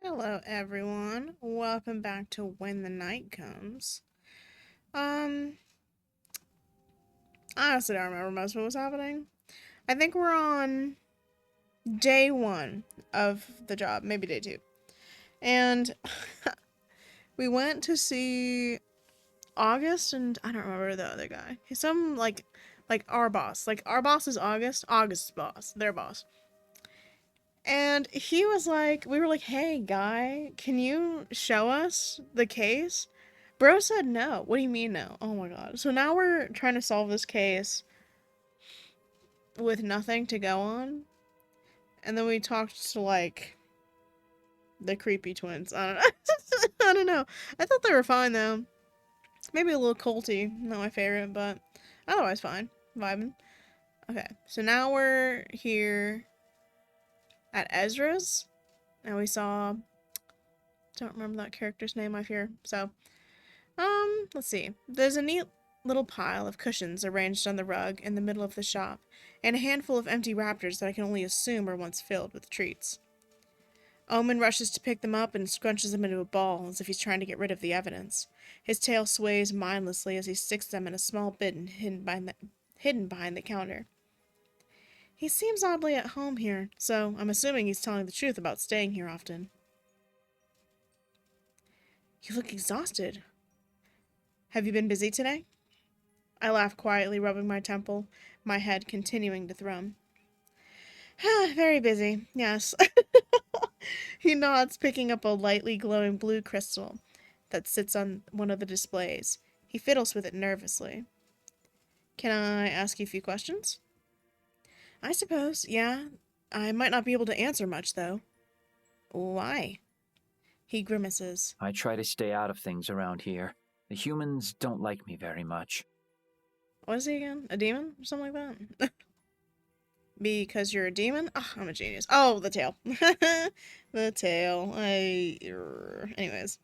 Hello, everyone. Welcome back to When the Night Comes. Um, I honestly don't remember most of what was happening. I think we're on day one of the job, maybe day two. And we went to see August and I don't remember the other guy. He's some like our boss. Like our boss is August, August's boss, their boss. And he was like, we were like, hey, guy, can you show us the case? Bro said no. What do you mean no? Oh my god. So now we're trying to solve this case with nothing to go on. And then we talked to, like, the creepy twins. I don't know. I don't know. I thought they were fine, though. Maybe a little culty. Not my favorite, but otherwise fine. Vibing. Okay, so now we're here at Ezra's. And we saw don't remember that character's name I fear. So, let's see. There's a neat little pile of cushions arranged on the rug in the middle of the shop, and a handful of empty raptors that I can only assume are once filled with treats. Omen rushes to pick them up and scrunches them into a ball as if he's trying to get rid of the evidence. His tail sways mindlessly as he sticks them in a small bin hidden behind the counter. He seems oddly at home here, so I'm assuming he's telling the truth about staying here often. You look exhausted. Have you been busy today? I laugh quietly, rubbing my temple, my head continuing to thrum. Very busy, yes. He nods, picking up a lightly glowing blue crystal that sits on one of the displays. He fiddles with it nervously. Can I ask you a few questions? I suppose, yeah. I might not be able to answer much, though. Why? He grimaces. I try to stay out of things around here. The humans don't like me very much. What is he again? A demon? Or something like that? Because you're a demon? Oh, I'm a genius. Oh, the tail. The tail. Anyways.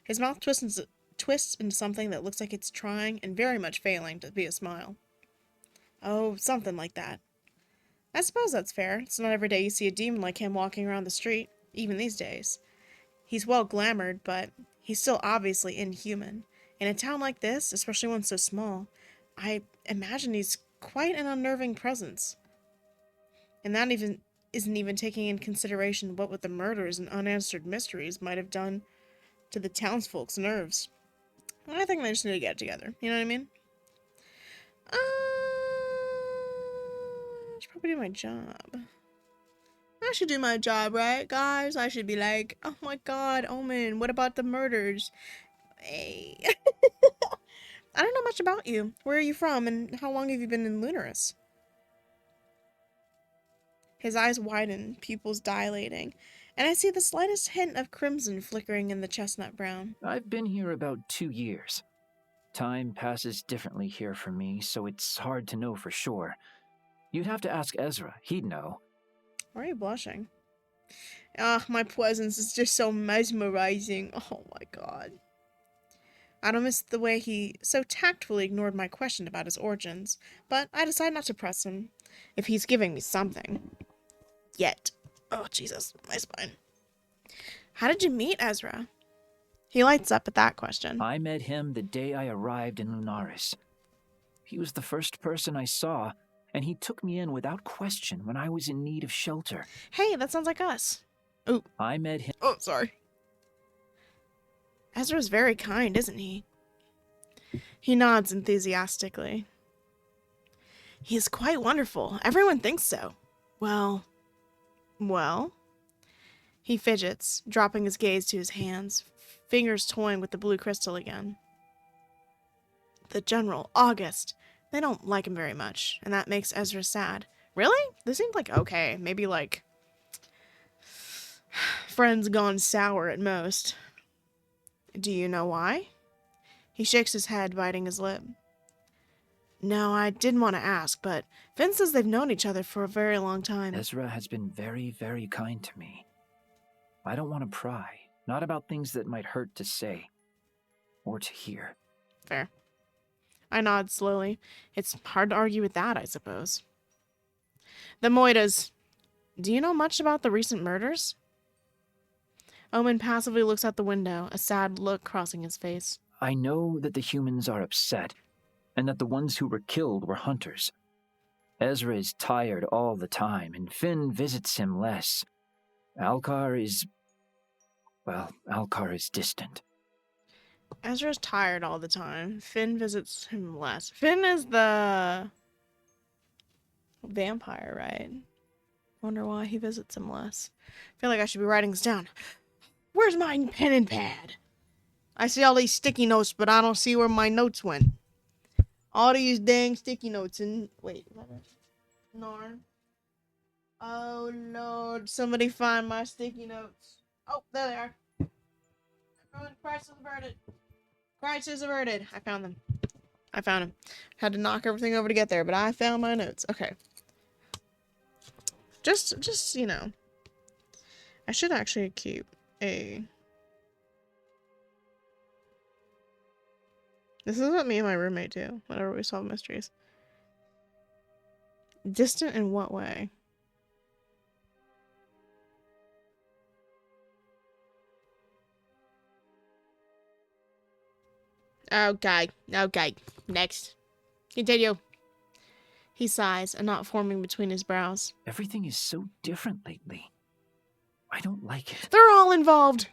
His mouth twists into something that looks like it's trying and very much failing to be a smile. Oh, something like that. I suppose that's fair. It's not every day you see a demon like him walking around the street, even these days. He's well glamored, but he's still obviously inhuman. In a town like this, especially one so small, I imagine he's quite an unnerving presence. And that even isn't even taking in consideration what with the murders and unanswered mysteries might have done to the townsfolk's nerves. I think they just need to get it together. You know what I mean? I should probably do my job. I should do my job, right, guys? I should be like, oh my god, Omen, what about the murders? Hey. I don't know much about you. Where are you from, and how long have you been in Lunaris? His eyes widen, pupils dilating, and I see the slightest hint of crimson flickering in the chestnut brown. I've been here about 2 years. Time passes differently here for me, so it's hard to know for sure. You'd have to ask Ezra, he'd know. Why are you blushing? Ah, my presence is just so mesmerizing. Oh my god. I don't miss the way he so tactfully ignored my question about his origins, but I decide not to press him if he's giving me something. Yet. Oh, Jesus, my spine. How did you meet Ezra? He lights up at that question. I met him the day I arrived in Lunaris. He was the first person I saw, and he took me in without question when I was in need of shelter. Hey, that sounds like us. Ooh. I met him. Oh, sorry. Ezra's very kind, isn't he? He nods enthusiastically. He is quite wonderful. Everyone thinks so. Well. He fidgets, dropping his gaze to his hands, fingers toying with the blue crystal again. The General, August. They don't like him very much, and that makes Ezra sad. Really? This seems like okay. Maybe like friends gone sour at most. Do you know why? He shakes his head, biting his lip. No, I didn't want to ask, but Finn says they've known each other for a very long time. Ezra has been very, very kind to me. I don't want to pry, not about things that might hurt to say or to hear. Fair. I nod slowly. It's hard to argue with that, I suppose. The Moitas. Do you know much about the recent murders? Omen passively looks out the window, a sad look crossing his face. I know that the humans are upset, and that the ones who were killed were hunters. Ezra is tired all the time, and Finn visits him less. Alcar is distant. Ezra's tired all the time. Finn visits him less. Finn is the vampire, right? Wonder why he visits him less. I feel like I should be writing this down. Where's my pen and pad? I see all these sticky notes, but I don't see where my notes went. All these dang sticky notes and... Wait, is that it? Narn. Oh, Lord. Somebody find my sticky notes. Oh, there they are. Everyone, crisis averted. Crisis averted. I found them. Had to knock everything over to get there, but I found my notes. Okay. Just, you know. I should actually keep a... This is what me and my roommate do whenever we solve mysteries. Distant in what way? Okay. Next. Continue. He sighs, a knot forming between his brows. Everything is so different lately. I don't like it. They're all involved!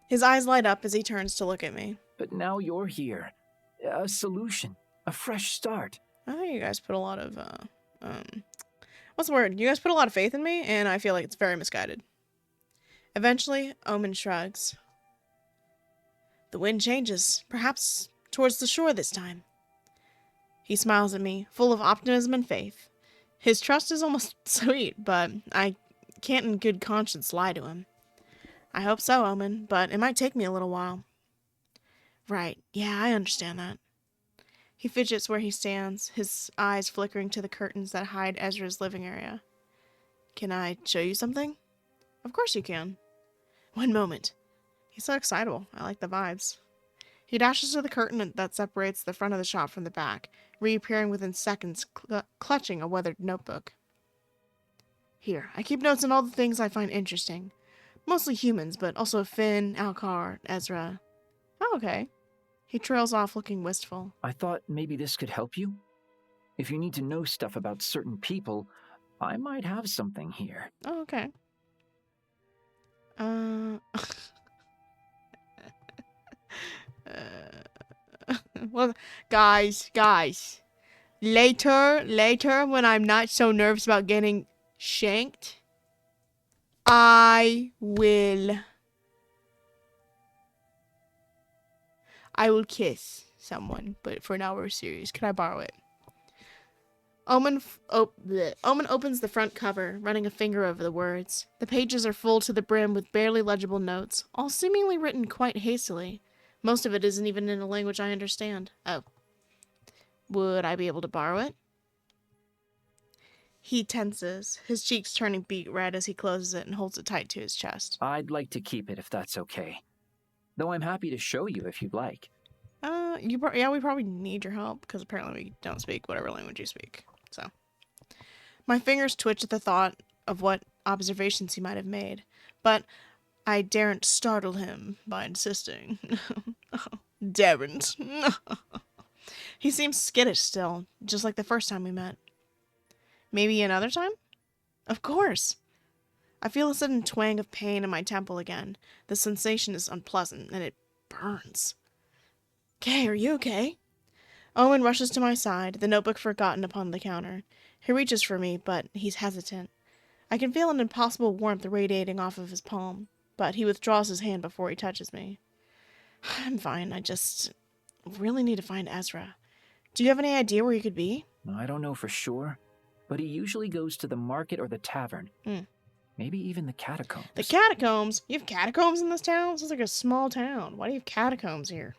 His eyes light up as he turns to look at me. But now you're here. A solution. A fresh start. I think you guys put a lot of, what's the word? You guys put a lot of faith in me, and I feel like it's very misguided. Eventually, Omen shrugs. The wind changes, perhaps towards the shore this time. He smiles at me, full of optimism and faith. His trust is almost sweet, but I can't in good conscience lie to him. I hope so, Omen, but it might take me a little while. Right, yeah, I understand that. He fidgets where he stands, his eyes flickering to the curtains that hide Ezra's living area. Can I show you something? Of course you can. One moment. He's so excitable. I like the vibes. He dashes to the curtain that separates the front of the shop from the back, reappearing within seconds, clutching a weathered notebook. Here, I keep notes on all the things I find interesting. Mostly humans, but also Finn, Alcar, Ezra. Oh, okay. He trails off looking wistful. I thought maybe this could help you. If you need to know stuff about certain people, I might have something here. Oh, okay. Well, guys. Later, when I'm not so nervous about getting shanked, I will kiss someone, but for now we're serious. Can I borrow it? Omen opens the front cover, running a finger over the words. The pages are full to the brim with barely legible notes, all seemingly written quite hastily. Most of it isn't even in a language I understand. Oh. Would I be able to borrow it? He tenses, his cheeks turning beet red as he closes it and holds it tight to his chest. I'd like to keep it if that's okay. Though I'm happy to show you if you'd like. We probably need your help, because apparently we don't speak whatever language you speak. So. My fingers twitch at the thought of what observations he might have made, but I daren't startle him by insisting. Daren't. He seems skittish still, just like the first time we met. Maybe another time? Of course. I feel a sudden twang of pain in my temple again. The sensation is unpleasant, and it burns. Okay, are you okay? Owen rushes to my side, the notebook forgotten upon the counter. He reaches for me, but he's hesitant. I can feel an impossible warmth radiating off of his palm, but he withdraws his hand before he touches me. I'm fine, I just really need to find Ezra. Do you have any idea where he could be? I don't know for sure, but he usually goes to the market or the tavern. Maybe even the catacombs. The catacombs? You have catacombs in this town? This is like a small town. Why do you have catacombs here?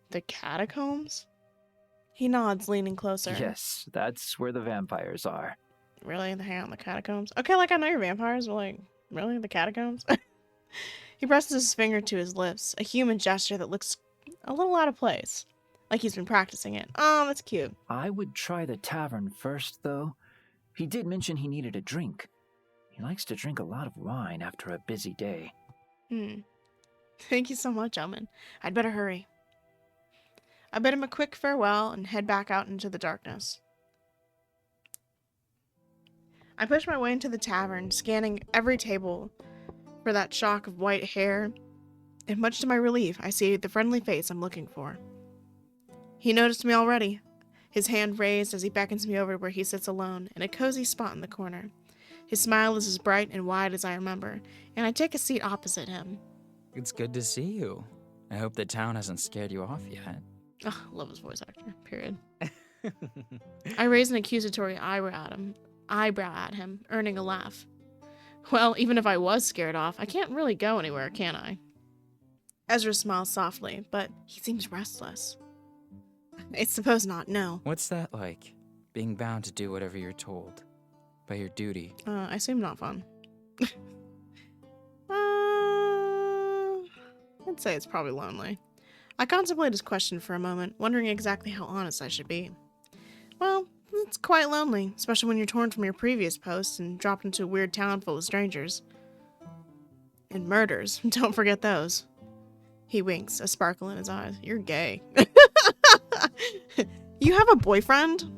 The catacombs? He nods, leaning closer. Yes, that's where the vampires are. Really? They hang out in the catacombs? Okay, like I know you're vampires, but like, really? The catacombs? He presses his finger to his lips, a human gesture that looks a little out of place. Like he's been practicing it. Oh, that's cute. I would try the tavern first, though. He did mention he needed a drink. He likes to drink a lot of wine after a busy day. Thank you so much, Elman. I'd better hurry. I bid him a quick farewell and head back out into the darkness. I push my way into the tavern, scanning every table for that shock of white hair, and much to my relief, I see the friendly face I'm looking for. He noticed me already, his hand raised as he beckons me over where he sits alone, in a cozy spot in the corner. His smile is as bright and wide as I remember, and I take a seat opposite him. It's good to see you. I hope the town hasn't scared you off yet. Ugh, love his voice actor, period. I raise an accusatory eyebrow at him, earning a laugh. Well, even if I was scared off, I can't really go anywhere, can I? Ezra smiles softly, but he seems restless. I suppose not, no. What's that like? Being bound to do whatever you're told. By your duty. I assume not fun. I'd say it's probably lonely. I contemplate his question for a moment, wondering exactly how honest I should be. Well, it's quite lonely, especially when you're torn from your previous post and dropped into a weird town full of strangers. And murders. Don't forget those. He winks, a sparkle in his eyes. You're gay. You have a boyfriend?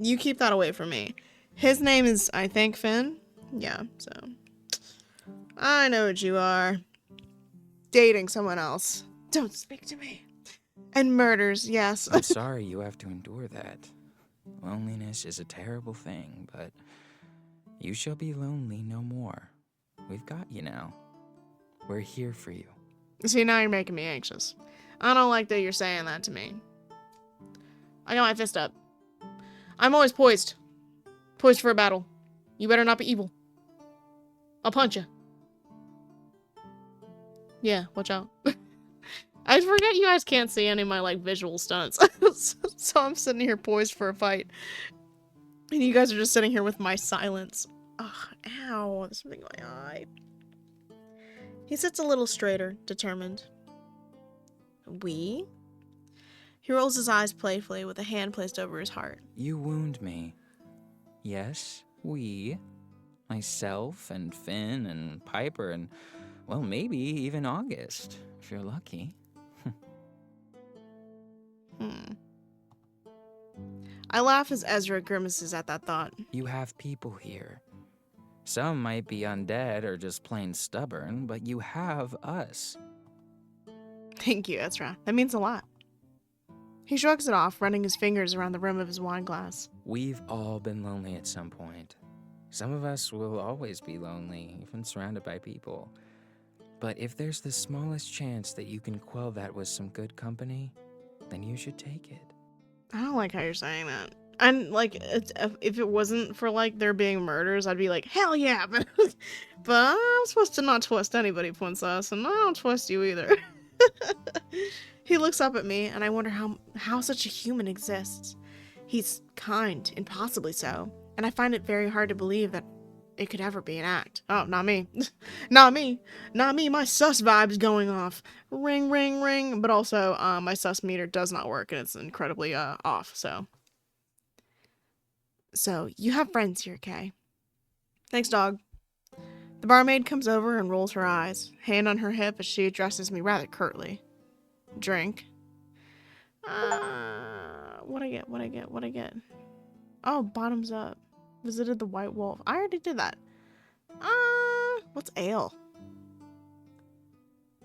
You keep that away from me. His name is, I think, Finn? Yeah, so. I know what you are. Dating someone else. Don't speak to me. And murders, yes. I'm sorry you have to endure that. Loneliness is a terrible thing, but you shall be lonely no more. We've got you now. We're here for you. See, now you're making me anxious. I don't like that you're saying that to me. I got my fist up. I'm always poised. Poised for a battle. You better not be evil. I'll punch you. Yeah, watch out. I forget you guys can't see any of my, like, visual stunts. So I'm sitting here poised for a fight. And you guys are just sitting here with my silence. Ugh, ow, there's something in my eye. He sits a little straighter, determined. We? He rolls his eyes playfully with a hand placed over his heart. You wound me. Yes, we. Myself and Finn and Piper and, well, maybe even August, if you're lucky. I laugh as Ezra grimaces at that thought. You have people here. Some might be undead or just plain stubborn, but you have us. Thank you, Ezra. That means a lot. He shrugs it off, running his fingers around the rim of his wine glass. We've all been lonely at some point. Some of us will always be lonely, even surrounded by people. But if there's the smallest chance that you can quell that with some good company, then you should take it. I don't like how you're saying that. And, like, if it wasn't for, like, there being murders, I'd be like, hell yeah! But I'm supposed to not trust anybody, princess, and I don't trust you either. He looks up at me, and I wonder how such a human exists. He's kind, and possibly so, and I find it very hard to believe that it could ever be an act. Oh, not me. Not me. Not me. My sus vibe's going off. Ring, ring, ring. But also, my sus meter does not work, and it's incredibly off, so. So, you have friends here, Kay. Thanks, dog. The barmaid comes over and rolls her eyes, hand on her hip as she addresses me rather curtly. Drink. What I get? Oh, bottoms up. Visited the White Wolf. I already did that. What's ale?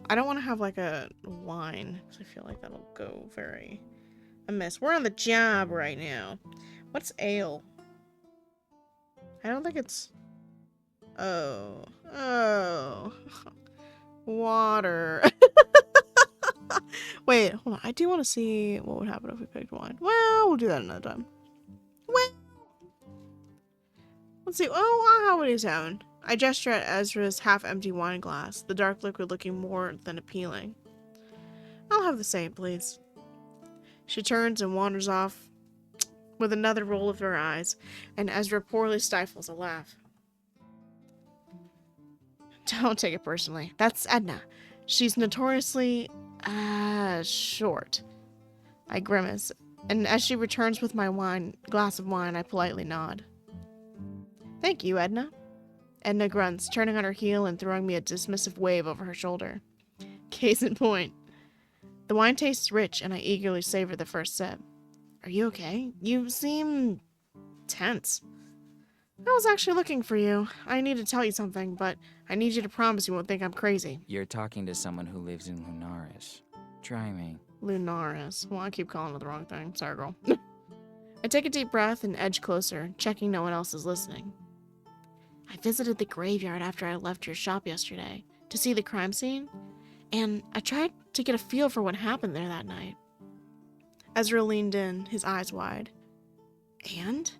I don't want to have like a wine, because I feel like that'll go very amiss. We're on the job right now. What's ale? I don't think it's... Oh. Water. Wait, hold on. I do want to see what would happen if we picked wine. Well, we'll do that another time. Well, let's see. Oh, how many sound? I gesture at Ezra's half-empty wine glass, the dark liquid looking more than appealing. I'll have the same, please. She turns and wanders off with another roll of her eyes, and Ezra poorly stifles a laugh. Don't take it personally. That's Edna. She's notoriously, short. I grimace, and as she returns with my glass of wine, I politely nod. Thank you, Edna. Edna grunts, turning on her heel and throwing me a dismissive wave over her shoulder. Case in point. The wine tastes rich, and I eagerly savor the first sip. Are you okay? You seem tense. I was actually looking for you. I need to tell you something, but I need you to promise you won't think I'm crazy. You're talking to someone who lives in Lunaris. Try me. Lunaris. Well, I keep calling it the wrong thing. Sorry, girl. I take a deep breath and edge closer, checking no one else is listening. I visited the graveyard after I left your shop yesterday to see the crime scene, and I tried to get a feel for what happened there that night. Ezra leaned in, his eyes wide. And?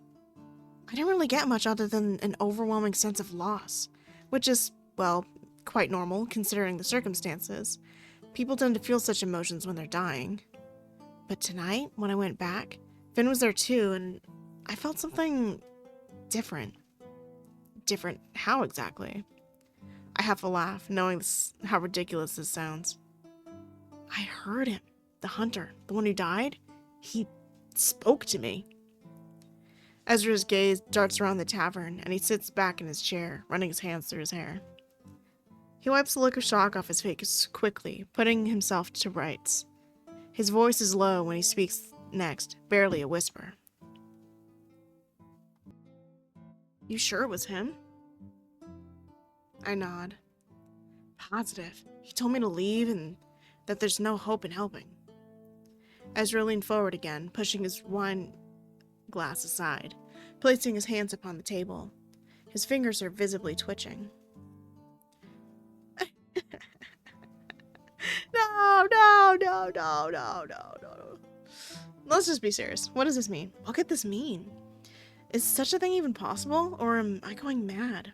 I didn't really get much other than an overwhelming sense of loss, which is, well, quite normal considering the circumstances. People tend to feel such emotions when they're dying. But tonight, when I went back, Finn was there too, and I felt something different. Different how exactly? I have a laugh, knowing how ridiculous this sounds. I heard him, the hunter, the one who died. He spoke to me. Ezra's gaze darts around the tavern, and he sits back in his chair, running his hands through his hair. He wipes the liquor shock off his face quickly, putting himself to rights. His voice is low when he speaks next, barely a whisper. You sure it was him? I nod. Positive. He told me to leave and that there's no hope in helping. Ezra leaned forward again, pushing his wine glass aside, placing his hands upon the table. His fingers are visibly twitching. No. Let's just be serious. What does this mean? What could this mean? Is such a thing even possible, or am I going mad?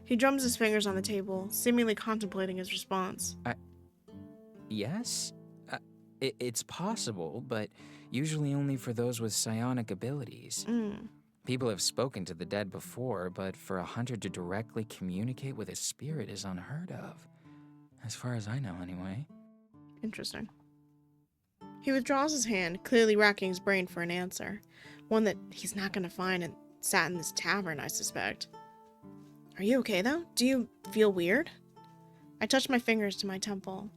He drums his fingers on the table, seemingly contemplating his response. Yes? It's possible, but usually only for those with psionic abilities. People have spoken to the dead before, but for a hunter to directly communicate with a spirit is unheard of. As far as I know, anyway. Interesting. He withdraws his hand, clearly racking his brain for an answer. One that he's not going to find and sat in this tavern, I suspect. Are you okay, though? Do you feel weird? I touch my fingers to my temple.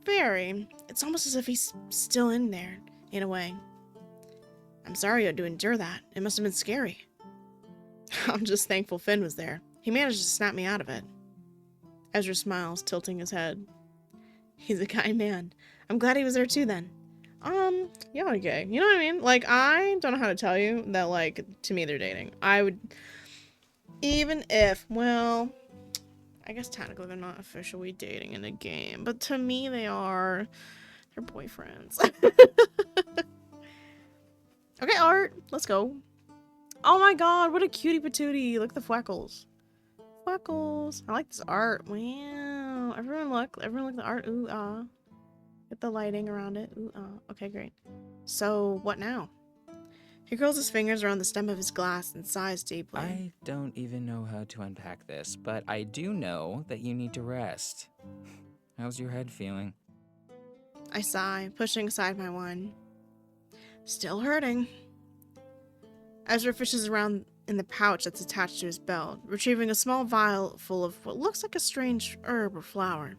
Very. It's almost as if he's still in there, in a way. I'm sorry you had to endure that. It must have been scary. I'm just thankful Finn was there. He managed to snap me out of it. Ezra smiles, tilting his head. He's a kind man. I'm glad he was there too, then. Yeah, okay. You know what I mean? Like, I don't know how to tell you that, like, to me they're dating. I would... Even if, well... I guess technically they're not officially dating in a game, but to me they are. They're boyfriends. Okay, Art, let's go. Oh my god, what a cutie patootie. Look at the freckles. Freckles. I like this art. Wow. Everyone look at the art. Ooh, ah. Get the lighting around it. Ooh, ah. Okay, great. So, what now? He curls his fingers around the stem of his glass and sighs deeply. I don't even know how to unpack this, but I do know that you need to rest. How's your head feeling? I sigh, pushing aside my wine. Still hurting. Ezra fishes around in the pouch that's attached to his belt, retrieving a small vial full of what looks like a strange herb or flower.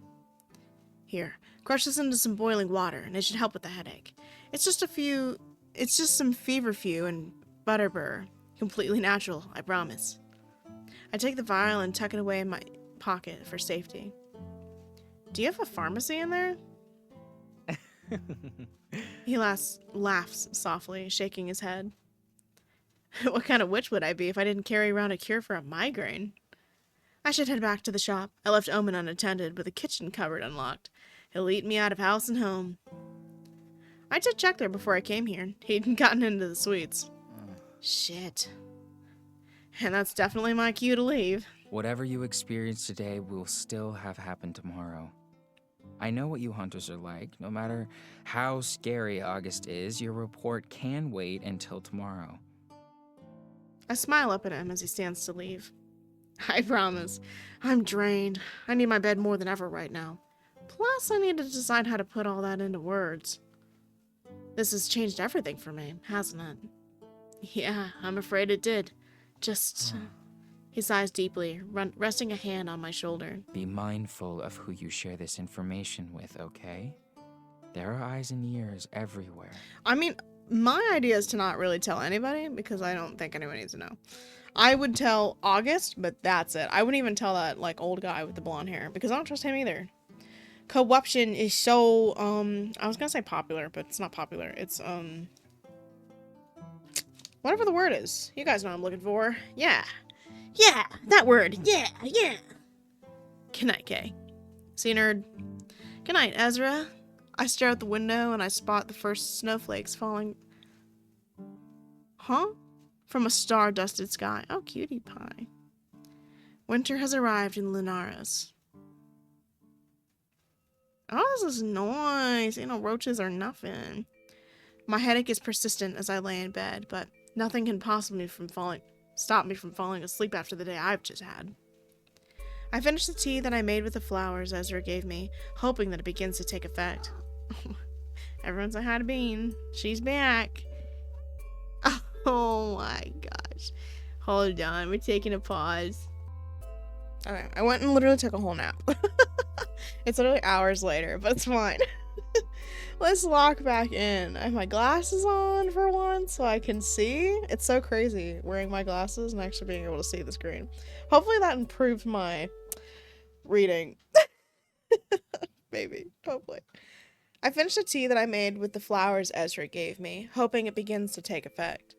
Here, crush this into some boiling water, and it should help with the headache. It's just some feverfew and butterbur. Completely natural, I promise. I take the vial and tuck it away in my pocket for safety. Do you have a pharmacy in there? He laughs softly, shaking his head. What kind of witch would I be if I didn't carry around a cure for a migraine? I should head back to the shop. I left Omen unattended, with the kitchen cupboard unlocked. He'll eat me out of house and home. I did check there before I came here. He'd gotten into the sweets. Shit. And that's definitely my cue to leave. Whatever you experience today will still have happened tomorrow. I know what you hunters are like. No matter how scary August is, your report can wait until tomorrow. I smile up at him as he stands to leave. I promise. I'm drained. I need my bed more than ever right now. Plus, I need to decide how to put all that into words. This has changed everything for me, hasn't it? Yeah, I'm afraid it did. Just He sighs deeply, resting a hand on my shoulder. Be mindful of who you share this information with, okay? There are eyes and ears everywhere. I mean, my idea is to not really tell anybody because I don't think anyone needs to know. I would tell August, but that's it. I wouldn't even tell that, like, old guy with the blonde hair because I don't trust him either. Corruption is so, I was gonna say popular, but it's not popular. It's, whatever the word is. You guys know what I'm looking for. Yeah. Yeah, that word. Yeah. Good night, Kay. See you, nerd. Good night, Ezra. I stare out the window and I spot the first snowflakes falling. Huh? From a star-dusted sky. Oh, cutie pie. Winter has arrived in Lunaris. Oh, this is nice. Ain't no roaches or nothing. My headache is persistent as I lay in bed, but nothing can possibly stop me from falling asleep after the day I've just had. I finish the tea that I made with the flowers Ezra gave me, hoping that it begins to take effect. Everyone say hi to Bean. She's back. Oh my gosh. Hold on, we're taking a pause. Okay, I went and literally took a whole nap. It's literally hours later, but it's fine. Let's lock back in. I have my glasses on for once so I can see. It's so crazy wearing my glasses and actually being able to see the screen. Hopefully that improved my reading. Maybe. Hopefully. I finished the tea that I made with the flowers Ezra gave me, hoping it begins to take effect.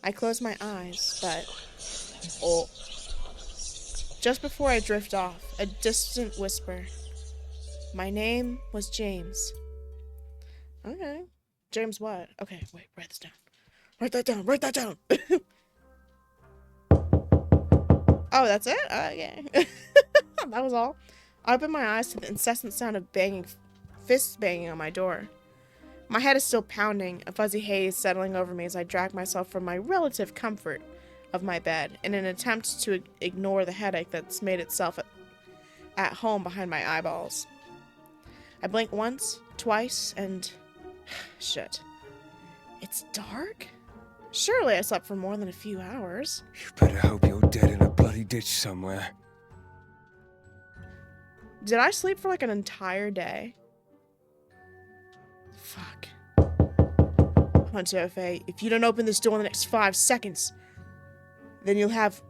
I close my eyes, but... Oh. Just before I drift off, a distant whisper. My name was James. Okay. James what? Okay, wait, write this down. Write that down, write that down! Oh, that's it? Okay. That was all. I open my eyes to the incessant sound of fists banging on my door. My head is still pounding, a fuzzy haze settling over me as I drag myself from my relative comfort of my bed in an attempt to ignore the headache that's made itself at home behind my eyeballs. I blink once, twice, and... shit. It's dark? Surely I slept for more than a few hours. You better hope you're dead in a bloody ditch somewhere. Did I sleep for like an entire day? Fuck. Hunter Faye, if you don't open this door in the next 5 seconds, then you'll have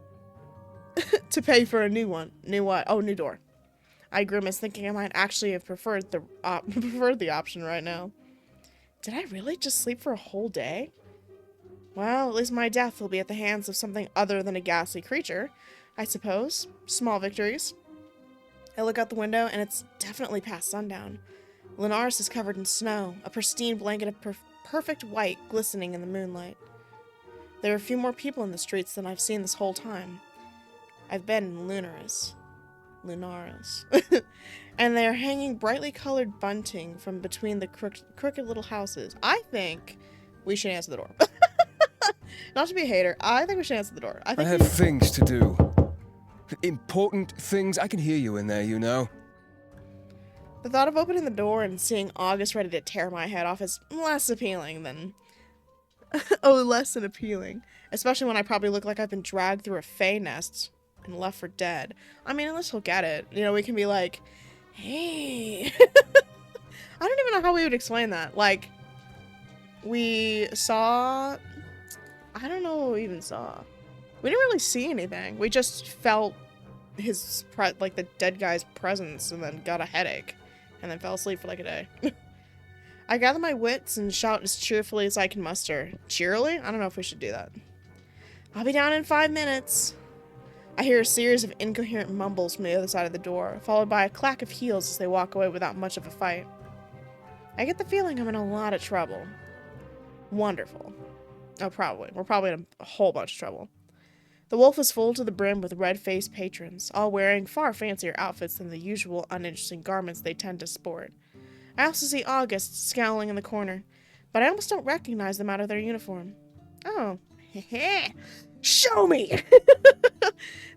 to pay for a new one. New what? Oh, new door. I grimace, thinking I might actually have preferred the option right now. Did I really just sleep for a whole day? Well, at least my death will be at the hands of something other than a ghastly creature, I suppose. Small victories. I look out the window, and it's definitely past sundown. Lunaris is covered in snow, a pristine blanket of perfect white glistening in the moonlight. There are a few more people in the streets than I've seen this whole time. I've been in Lunaris. And they are hanging brightly colored bunting from between the crooked little houses. I think we should answer the door. Not to be a hater, I think we should answer the door. I have things to do. Important things. I can hear you in there, you know. The thought of opening the door and seeing August ready to tear my head off is less appealing than... less than appealing. Especially when I probably look like I've been dragged through a Fae nest and left for dead. I mean, unless he'll get it. You know, we can be like, hey... I don't even know how we would explain that. Like, we saw... I don't know what we even saw. We didn't really see anything. We just felt his, like, the dead guy's presence and then got a headache. And then fell asleep for like a day. I gather my wits and shout as cheerfully as I can muster. Cheerily? I don't know if we should do that. I'll be down in 5 minutes. I hear a series of incoherent mumbles from the other side of the door, followed by a clack of heels as they walk away without much of a fight. I get the feeling I'm in a lot of trouble. Wonderful. Oh, probably. We're probably in a whole bunch of trouble. The wolf is full to the brim with red-faced patrons, all wearing far fancier outfits than the usual uninteresting garments they tend to sport. I also see August scowling in the corner, but I almost don't recognize them out of their uniform. Oh, show me!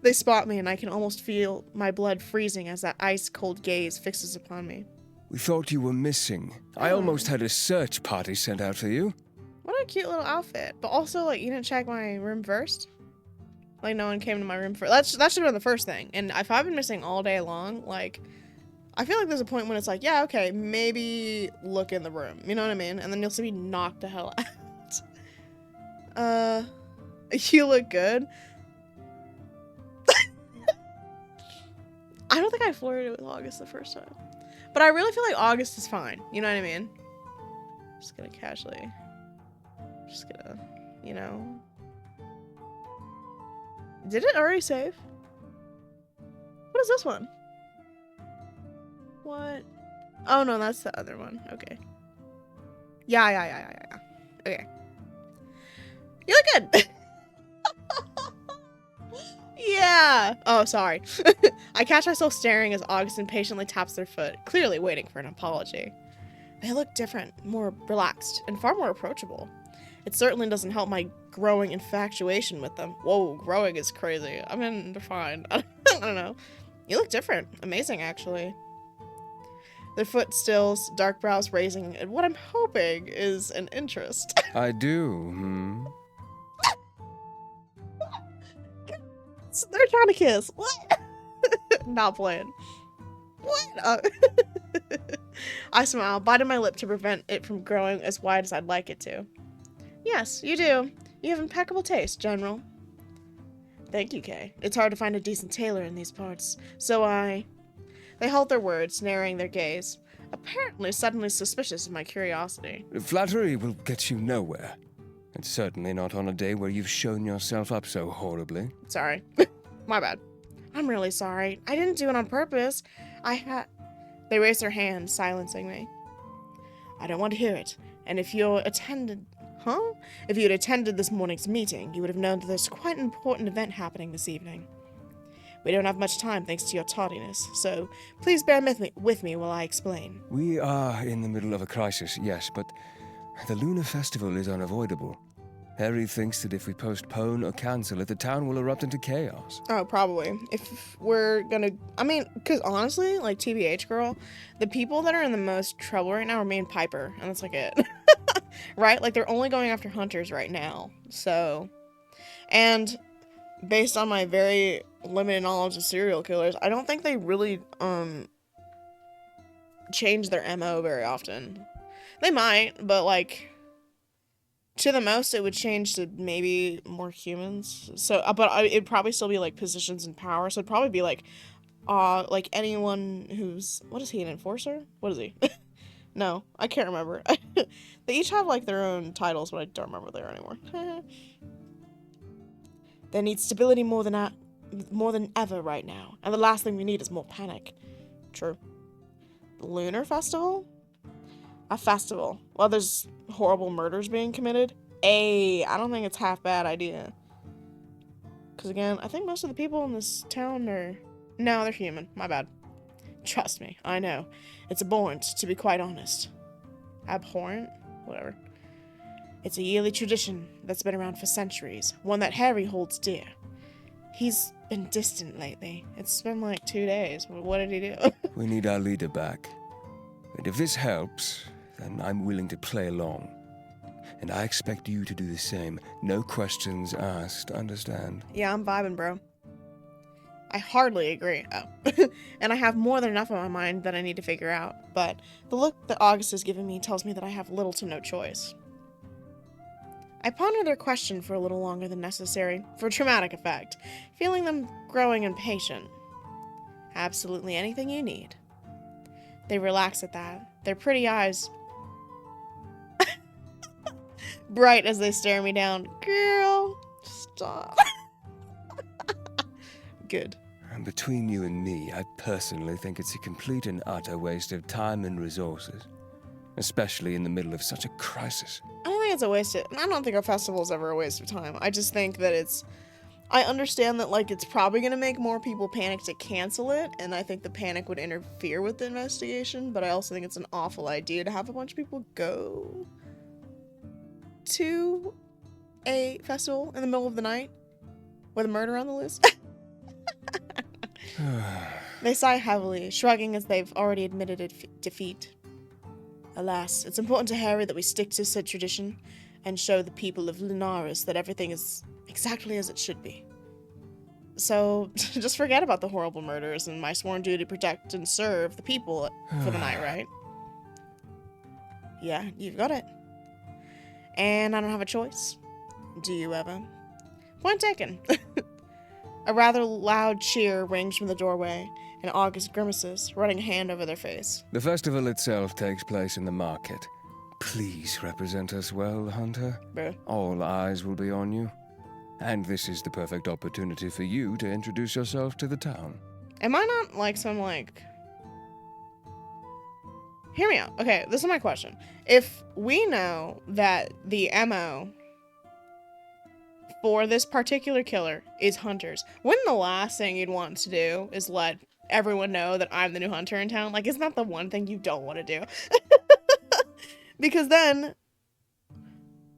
They spot me, and I can almost feel my blood freezing as that ice-cold gaze fixes upon me. We thought you were missing. I almost had a search party sent out for you. What a cute little outfit. But also, like, you didn't check my room first? Like, no one came to my room for that should have been the first thing. And if I've been missing all day long, like, I feel like there's a point when it's like, yeah, okay, maybe look in the room. You know what I mean? And then you'll see me knocked the hell out. You look good. I don't think I flirted with August the first time. But I really feel like August is fine. You know what I mean? Just gonna casually. Just gonna, you know. Did it already save? What is this one? What? Oh no, that's the other one. Okay. Yeah. Okay. You look good. Yeah. Oh, sorry. I catch myself staring as August impatiently taps their foot, clearly waiting for an apology. They look different, more relaxed, and far more approachable. It certainly doesn't help my growing infatuation with them. Whoa, growing is crazy. I'm undefined. I don't know. You look different. Amazing, actually. Their foot stills, dark brows raising, and what I'm hoping is an interest. I do, They're trying to kiss. What? Not playing. What? I smile, biting my lip to prevent it from growing as wide as I'd like it to. Yes, you do. You have impeccable taste, General. Thank you, Kay. It's hard to find a decent tailor in these parts, so They halt their words, narrowing their gaze, apparently suddenly suspicious of my curiosity. Flattery will get you nowhere. And certainly not on a day where you've shown yourself up so horribly. Sorry. My bad. I'm really sorry. I didn't do it on purpose. They raised their hand, silencing me. I don't want to hear it. And if you attended this morning's meeting, you would have known that there's quite an important event happening this evening. We don't have much time thanks to your tardiness, so please bear with me while I explain. We are in the middle of a crisis, yes, but the Lunar Festival is unavoidable. Harry thinks that if we postpone or cancel it, the town will erupt into chaos. Oh, probably. If we're gonna... I mean, because honestly, like, TBH, girl, the people that are in the most trouble right now are me and Piper, and that's like it. Right? Like, they're only going after hunters right now, so... And based on my very limited knowledge of serial killers, I don't think they really, change their MO very often. They might, but, like... To the most, it would change to maybe more humans. So, but it'd probably still be, like, positions in power. So it'd probably be, like anyone who's... What is he, an enforcer? What is he? No, I can't remember. They each have, like, their own titles, but I don't remember what they are anymore. They need stability more than ever right now. And the last thing we need is more panic. True. The Lunar Festival? A festival. Well, there's horrible murders being committed. I don't think it's half bad idea. Because again, I think most of the people in this town are... No, they're human. My bad. Trust me, I know. It's abhorrent, to be quite honest. Abhorrent? Whatever. It's a yearly tradition that's been around for centuries. One that Harry holds dear. He's been distant lately. It's been like 2 days. What did he do? We need our leader back. And if this helps, then I'm willing to play along. And I expect you to do the same. No questions asked, understand? Yeah, I'm vibing, bro. I hardly agree. Oh. And I have more than enough on my mind that I need to figure out. But the look that August is giving me tells me that I have little to no choice. I ponder their question for a little longer than necessary, for dramatic effect, feeling them growing impatient. Absolutely anything you need. They relax at that, their pretty eyes bright as they stare me down. Girl, stop. Good. And between you and me, I personally think it's a complete and utter waste of time and resources. Especially in the middle of such a crisis. I don't think it's a waste of... I don't think a festival is ever a waste of time. I just think that it's... I understand that, like, it's probably going to make more people panic to cancel it, and I think the panic would interfere with the investigation, but I also think it's an awful idea to have a bunch of people go to a festival in the middle of the night with a murder on the loose. They sigh heavily, shrugging as they've already admitted defeat. Alas, it's important to Harry that we stick to said tradition and show the people of Lunaris that everything is exactly as it should be. So just forget about the horrible murders and my sworn duty to protect and serve the people for the night, right? Yeah, you've got it. And I don't have a choice. Do you, Eva? Point taken. A rather loud cheer rings from the doorway, and August grimaces, running a hand over their face. The festival itself takes place in the market. Please represent us well, Hunter. Bruh. All eyes will be on you. And this is the perfect opportunity for you to introduce yourself to the town. Am I not like some like... Hear me out. Okay, this is my question. If we know that the MO for this particular killer is hunters, wouldn't the last thing you'd want to do is let everyone know that I'm the new hunter in town? Like, isn't that the one thing you don't want to do? Because then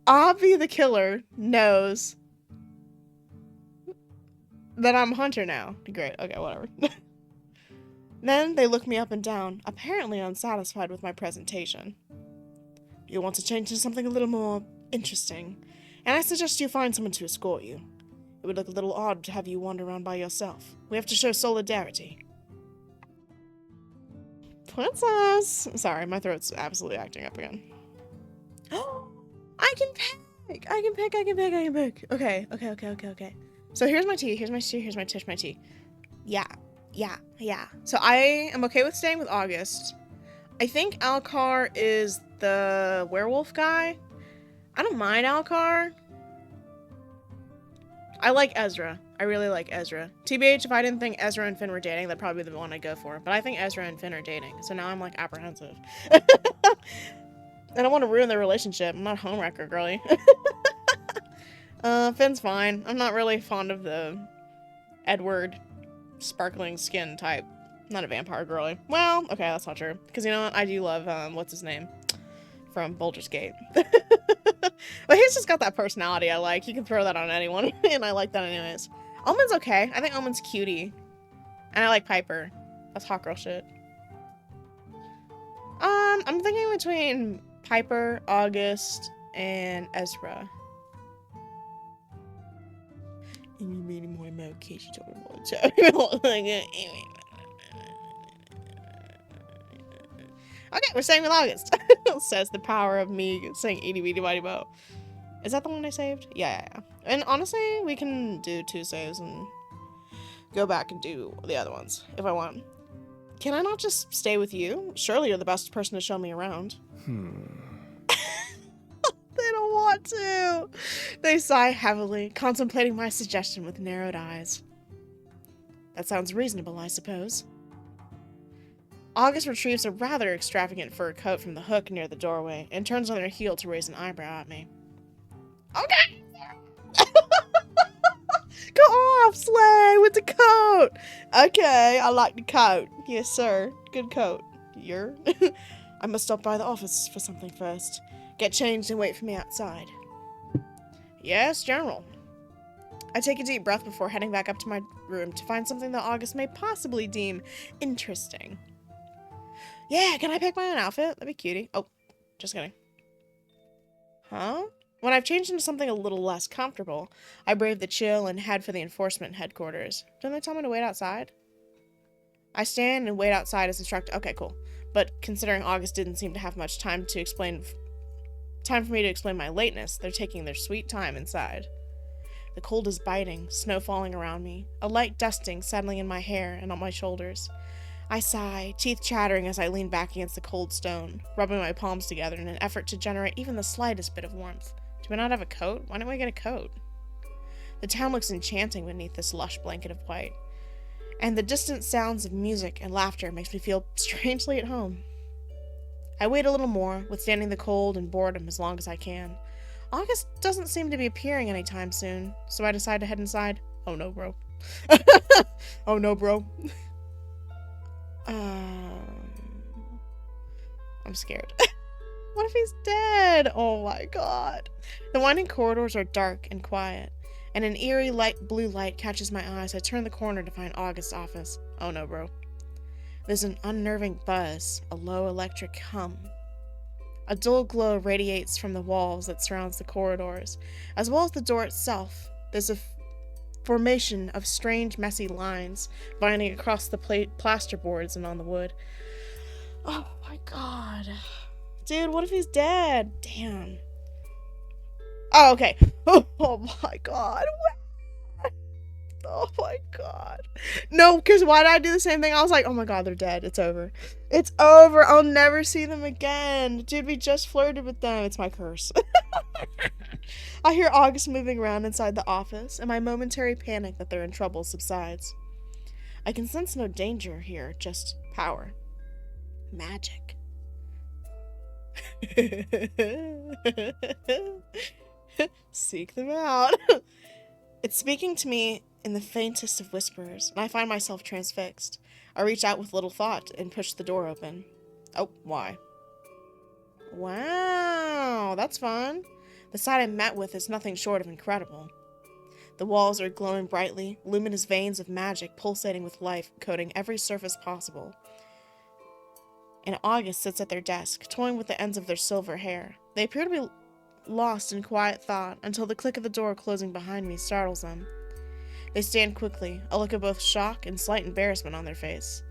Avi the killer knows that I'm a hunter now. Great, okay, whatever. Then they look me up and down, apparently unsatisfied with my presentation. You want to change to something a little more interesting, and I suggest you find someone to escort you. It would look a little odd to have you wander around by yourself. We have to show solidarity. Princess! Sorry, my throat's absolutely acting up again. I can pick! I can pick. Okay. So here's my tea, here's my tea. Yeah. So I am okay with staying with August. I think Alcar is the werewolf guy. I don't mind Alcar. I like Ezra. I really like Ezra. TBH, if I didn't think Ezra and Finn were dating, that'd probably be the one I'd go for. But I think Ezra and Finn are dating, so now I'm like apprehensive. I don't want to ruin their relationship. I'm not a homewrecker, girly. Finn's fine. I'm not really fond of the Edward sparkling skin type. Not a vampire girly. Well, okay, that's not true. Because you know what? I do love, what's his name? From Baldur's Gate. But he's just got that personality I like. You can throw that on anyone, and I like that anyways. Omen's okay. I think Omen's cutie. And I like Piper. That's hot girl shit. I'm thinking between Piper, August, and Ezra. Okay, we're staying with August. Says the power of me saying itty bitty bitty bo. Is that the one I saved? Yeah. And honestly, we can do 2 saves and go back and do the other ones if I want. Can I not just stay with you? Surely you're the best person to show me around. They don't want to. They sigh heavily, contemplating my suggestion with narrowed eyes. That sounds reasonable, I suppose. August retrieves a rather extravagant fur coat from the hook near the doorway and turns on her heel to raise an eyebrow at me. Okay! Go off, Slay, with the coat! Okay, I like the coat. Yes, sir. Good coat. I must stop by the office for something first. Get changed and wait for me outside. Yes, General. I take a deep breath before heading back up to my room to find something that August may possibly deem interesting. Yeah, can I pick my own outfit? That'd be cutie. Oh, just kidding. Huh? When I've changed into something a little less comfortable, I brave the chill and head for the enforcement headquarters. Didn't they tell me to wait outside? I stand and wait outside as instructed. Okay, cool. But considering August didn't seem to have much time for me to explain my lateness, they're taking their sweet time inside. The cold is biting, snow falling around me, a light dusting settling in my hair and on my shoulders. I sigh, teeth chattering as I lean back against the cold stone, rubbing my palms together in an effort to generate even the slightest bit of warmth. Do we not have a coat? Why don't we get a coat? The town looks enchanting beneath this lush blanket of white, and the distant sounds of music and laughter makes me feel strangely at home. I wait a little more, withstanding the cold and boredom as long as I can. August doesn't seem to be appearing anytime soon, so I decide to head inside. Oh no, bro. Oh no, bro. I'm scared. What if he's dead? Oh my god. The winding corridors are dark and quiet, and an eerie light blue light catches my eye as I turn the corner to find August's office. Oh no, bro. There's an unnerving buzz, a low electric hum. A dull glow radiates from the walls that surrounds the corridors, as well as the door itself. There's a formation of strange, messy lines winding across the plasterboards and on the wood. Oh my god. Dude, what if he's dead? Damn. Oh, okay. Oh my god. Oh my god. No, because why did I do the same thing? I was like, oh my god, they're dead. It's over. It's over. I'll never see them again. Dude, we just flirted with them. It's my curse. I hear August moving around inside the office, and my momentary panic that they're in trouble subsides. I can sense no danger here, just power. Magic. Seek them out. It's speaking to me in the faintest of whispers, and I find myself transfixed. I reach out with little thought and push the door open. Oh, why? Wow, that's fun. The sight I'm met with is nothing short of incredible. The walls are glowing brightly, luminous veins of magic pulsating with life, coating every surface possible. And August sits at their desk, toying with the ends of their silver hair. They appear to be lost in quiet thought until the click of the door closing behind me startles them. They stand quickly, a look of both shock and slight embarrassment on their face.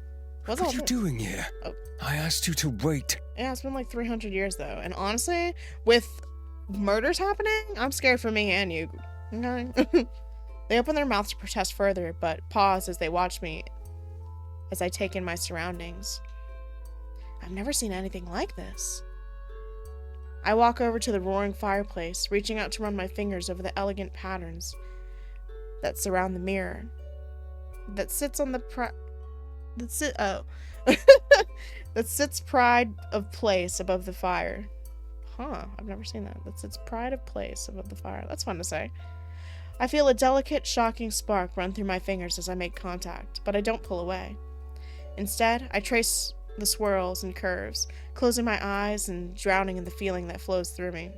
What are you doing here? Oh. I asked you to wait. Yeah, it's been like 300 years though, and honestly, with murders happening, I'm scared for me and you. Okay? They open their mouths to protest further, but pause as they watch me as I take in my surroundings. I've never seen anything like this. I walk over to the roaring fireplace, reaching out to run my fingers over the elegant patterns that surround the mirror. That sits on the that sits pride of place above the fire. Huh, I've never seen that. That sits pride of place above the fire. That's fun to say. I feel a delicate, shocking spark run through my fingers as I make contact, but I don't pull away. Instead, I trace the swirls and curves, closing my eyes and drowning in the feeling that flows through me.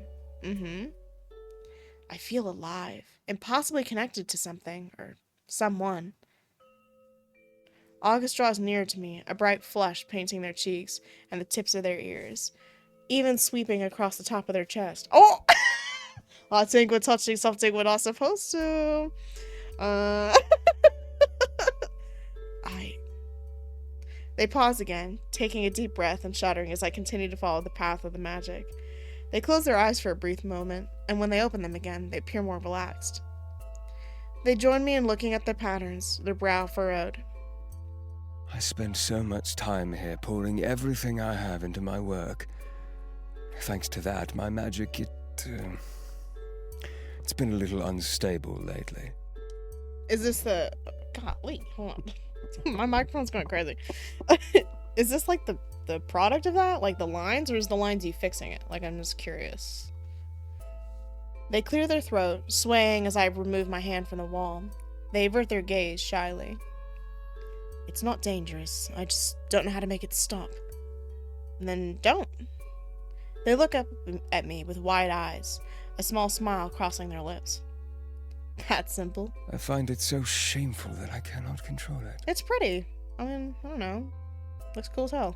I feel alive, and possibly connected to something, or someone. August draws near to me, a bright flush painting their cheeks and the tips of their ears, even sweeping across the top of their chest. Oh! I think we're touching something we're not supposed to. They pause again, taking a deep breath and shuddering as I continue to follow the path of the magic. They close their eyes for a brief moment, and when they open them again, they appear more relaxed. They join me in looking at their patterns, their brow furrowed. I spend so much time here pouring everything I have into my work. Thanks to that, my magic, it's been a little unstable lately. Is this the... God, wait, hold on. My microphone's going crazy. Is this like the product of that? Like the lines, or is the lines you fixing it? Like, I'm just curious. They clear their throat, swaying as I remove my hand from the wall. They avert their gaze shyly. It's not dangerous. I just don't know how to make it stop. And then don't. They look up at me with wide eyes, a small smile crossing their lips. That simple. I find it so shameful that I cannot control it. It's pretty. I mean, I don't know. Looks cool as hell.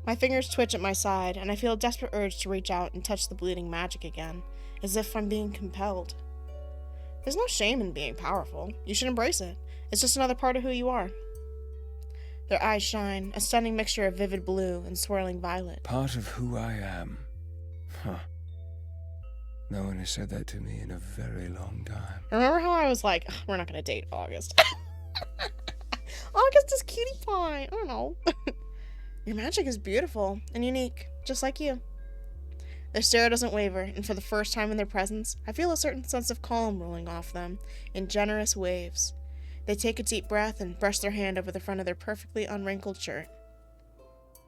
My fingers twitch at my side, and I feel a desperate urge to reach out and touch the bleeding magic again, as if I'm being compelled. There's no shame in being powerful. You should embrace it. It's just another part of who you are. Their eyes shine, a stunning mixture of vivid blue and swirling violet. Part of who I am. Huh. No one has said that to me in a very long time. Remember how I was like, we're not going to date August? August is cutie pie. I don't know. Your magic is beautiful and unique, just like you. Their stare doesn't waver, and for the first time in their presence, I feel a certain sense of calm rolling off them in generous waves. They take a deep breath and brush their hand over the front of their perfectly unwrinkled shirt.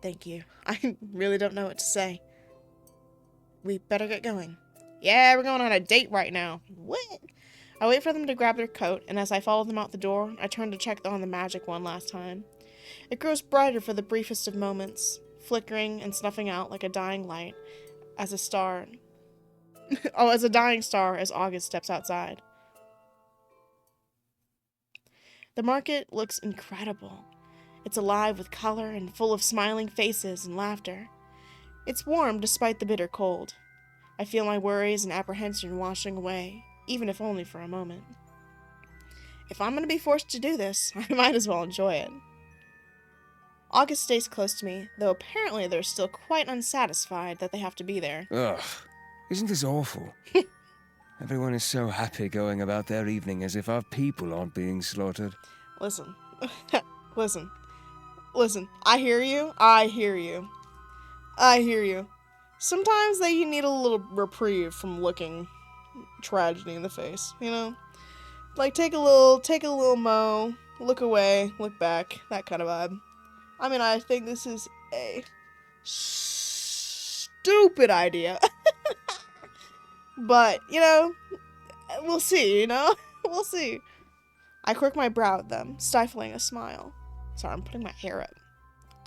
Thank you. I really don't know what to say. We better get going. Yeah, we're going on a date right now. What? I wait for them to grab their coat, and as I follow them out the door, I turn to check on the magic one last time. It grows brighter for the briefest of moments, flickering and snuffing out like a dying light as a star. As a dying star as August steps outside. The market looks incredible. It's alive with color and full of smiling faces and laughter. It's warm despite the bitter cold. I feel my worries and apprehension washing away, even if only for a moment. If I'm gonna be forced to do this, I might as well enjoy it. August stays close to me, though apparently they're still quite unsatisfied that they have to be there. Ugh, isn't this awful? Everyone is so happy going about their evening as if our people aren't being slaughtered. Listen. Listen. I hear you. I hear you. Sometimes they need a little reprieve from looking tragedy in the face, you know? Like, take a little mo, look away, look back, that kind of vibe. I mean, I think this is a stupid idea. But, you know, we'll see, you know? We'll see. I quirk my brow at them, stifling a smile. Sorry, I'm putting my hair up.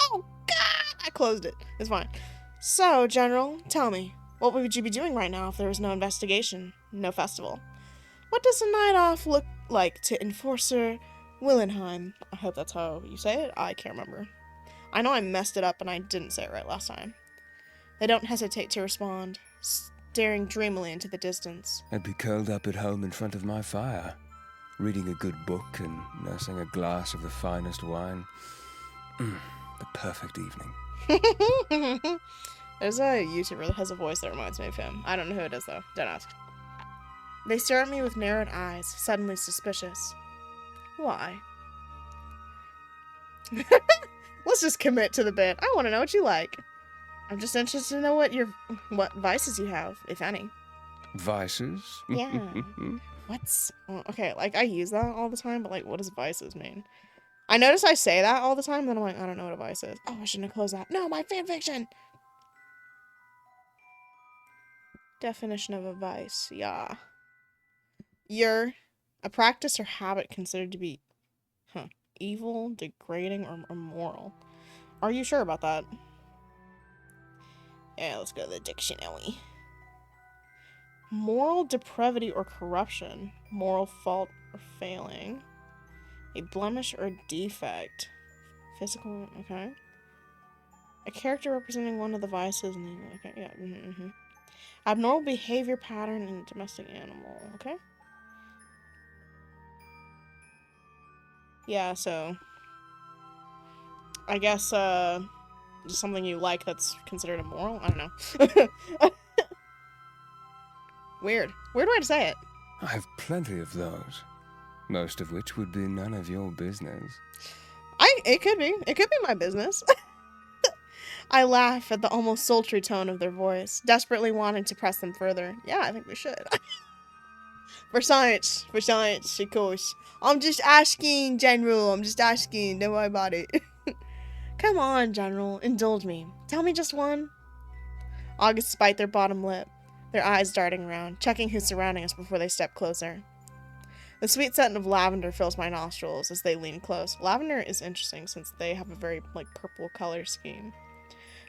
Oh, God! I closed it. It's fine. So, General, tell me, what would you be doing right now if there was no investigation, no festival? What does a night off look like to Enforcer Willenheim? I hope that's how you say it. I can't remember. I know I messed it up and I didn't say it right last time. They don't hesitate to respond, staring dreamily into the distance. I'd be curled up at home in front of my fire, reading a good book and nursing a glass of the finest wine. The perfect evening. There's a YouTuber that has a voice that reminds me of him. I don't know who it is, though. Don't ask. They stare at me with narrowed eyes, suddenly suspicious. Why? Let's just commit to the bit. I want to know what you like. I'm just interested to know what vices you have, if any. Vices? Yeah. Okay, like, I use that all the time, but, like, what does vices mean? I notice I say that all the time, and then I'm like, I don't know what a vice is. Oh, I shouldn't have closed that. No, my fanfiction! Definition of a vice. Yeah. You're a practice or habit considered to be, evil, degrading, or immoral. Are you sure about that? Yeah, let's go to the dictionary. Moral depravity or corruption. Moral fault or failing. A blemish or defect. Physical, okay. A character representing one of the vices. Okay, yeah. Abnormal behavior pattern in a domestic animal, okay. Yeah, so I guess just something you like that's considered immoral? I don't know. Weird way to say it. I have plenty of those. Most of which would be none of your business. It could be my business. I laugh at the almost sultry tone of their voice, desperately wanting to press them further. Yeah, I think we should. For science, of course. I'm just asking, General. I'm just asking. Don't worry about it. Come on, General. Indulge me. Tell me just one. August bite their bottom lip, their eyes darting around, checking who's surrounding us before they step closer. The sweet scent of lavender fills my nostrils as they lean close. Lavender is interesting since they have a very, purple color scheme.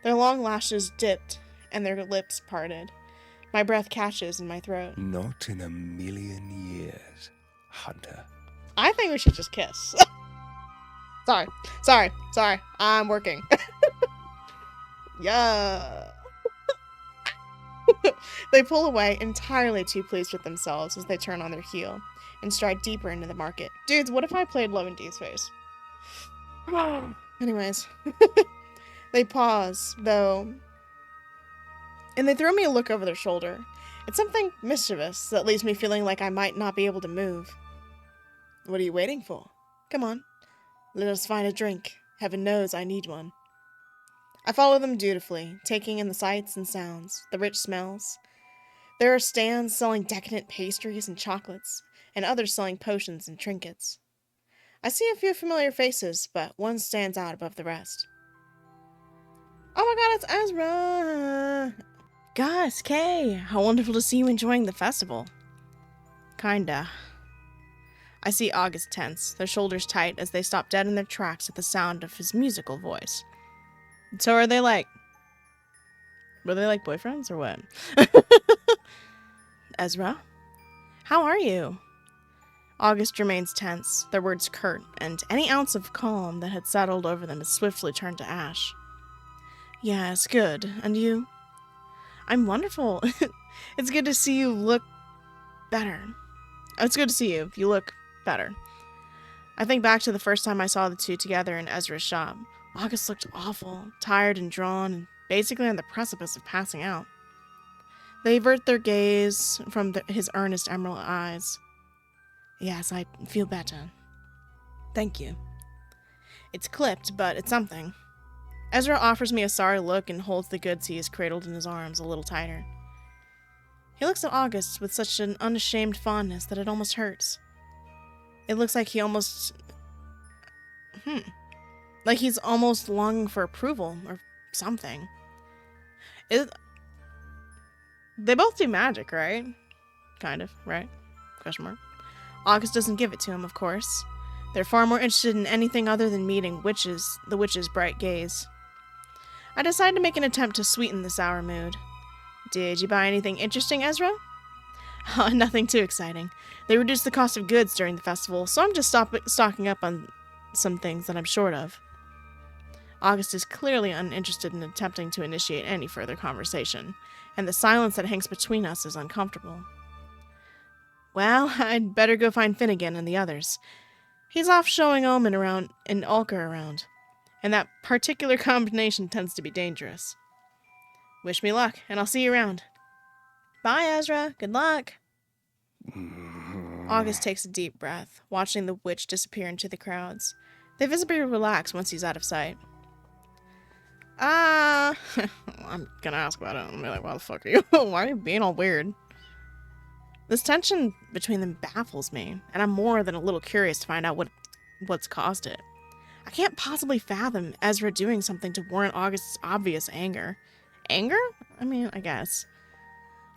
Their long lashes dipped and their lips parted. My breath catches in my throat. Not in a million years, Hunter. I think we should just kiss. Sorry. I'm working. Yeah. They pull away, entirely too pleased with themselves as they turn on their heel and stride deeper into the market. Dudes, what if I played Love and D's face? Anyways. They pause, though, and they throw me a look over their shoulder. It's something mischievous that leaves me feeling like I might not be able to move. What are you waiting for? Come on. Let us find a drink. Heaven knows I need one. I follow them dutifully, taking in the sights and sounds, the rich smells. There are stands selling decadent pastries and chocolates, and others selling potions and trinkets. I see a few familiar faces, but one stands out above the rest. Oh my god, it's Ezra! Gus, Kay, how wonderful to see you enjoying the festival. Kinda. I see August tense, their shoulders tight as they stop dead in their tracks at the sound of his musical voice. So were they like boyfriends or what? Ezra? How are you? August remains tense, their words curt, and any ounce of calm that had settled over them is swiftly turned to ash. Yes, good. And you? I'm wonderful. It's good to see you look better. Oh, it's good to see you. You look better. I think back to the first time I saw the two together in Ezra's shop. August looked awful, tired and drawn, and basically on the precipice of passing out. They avert their gaze from his earnest emerald eyes. Yes, I feel better. Thank you. It's clipped, but it's something. Ezra offers me a sorry look and holds the goods he has cradled in his arms a little tighter. He looks at August with such an unashamed fondness that it almost hurts. It looks like he almost... like he's almost longing for approval or something. They both do magic, right? Kind of, right? Question mark. August doesn't give it to him, of course. They're far more interested in anything other than meeting the witch's bright gaze. I decide to make an attempt to sweeten the sour mood. Did you buy anything interesting, Ezra? Nothing too exciting. They reduced the cost of goods during the festival, so I'm just stocking up on some things that I'm short of. August is clearly uninterested in attempting to initiate any further conversation, and the silence that hangs between us is uncomfortable. Well, I'd better go find Finnegan and the others. He's off showing Omen around and Ulker around, and that particular combination tends to be dangerous. Wish me luck, and I'll see you around. Bye, Ezra. Good luck. August takes a deep breath, watching the witch disappear into the crowds. They visibly relax once he's out of sight. I'm gonna ask about it. I'm gonna be like, why the fuck are you? Why are you being all weird? This tension between them baffles me, and I'm more than a little curious to find out what's caused it. I can't possibly fathom Ezra doing something to warrant August's obvious anger. Anger? I mean, I guess.